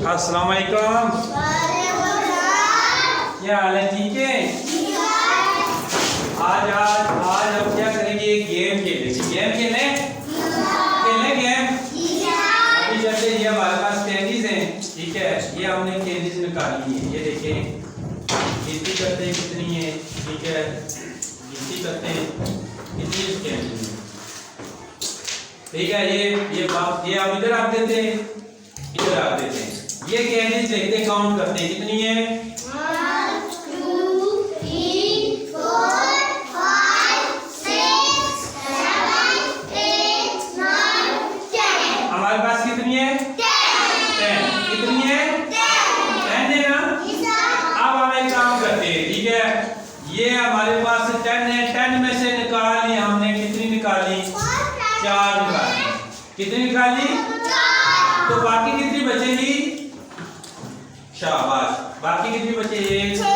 अस्सलाम वालेकुम। क्या हाल है? ठीक है। आज आज आज हम क्या करेंगे? गेम खेलेंगे। गेम खेलें गेम। अभी जैसे ये हमारे पास कैंडीज हैं, ठीक है। ये हमने कैंडीज निकाली है। ये देखें, गिनती करते हैं कितनी है, ठीक है। गिनती करते हैं कितनी कैंडीज है, ठीक है। ये हम इधर रख देते हैं, इधर रख देते हैं। ये कैंडीज देखते हैं, काउंट करते हैं कितनी है। 1 2 3 4 5 6 7 8 9 10। हमारे पास कितनी है? 10। कितनी है? 10 है ना। अब हम एक काम करते हैं, ठीक है। ये हमारे पास 10 है। 10 में से निकाली हमने, कितनी निकाली? 4 निकाली। कितनी निकाली? 4। तो बाकी कितनी बचेगी? शाबाश। बाकी कितनी बचे? 1 2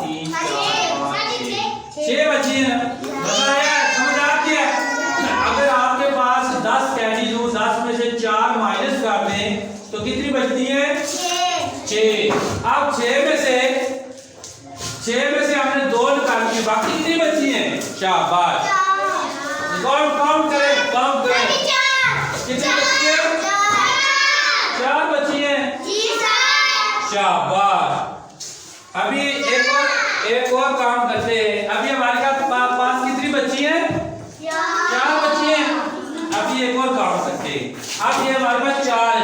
3 4 5 6 बची है ना। बताया, समझ आ गया? अगर आपके पास 10 कैंडीज हो, 10 में से 4 माइनस कर दें तो कितनी बचती है? 6। अब 6 में से हमने 2 निकाल दिए, बाकी कितनी बची है? शाबाश। काउंट करें। कितनी बची है? 4 बची है। शाबाश। अभी एक और काम करते हैं। अभी हमारे पास कितनी बची है? 4 बची है। अभी एक और काम करते हैं। अब ये हमारे पास 4 है।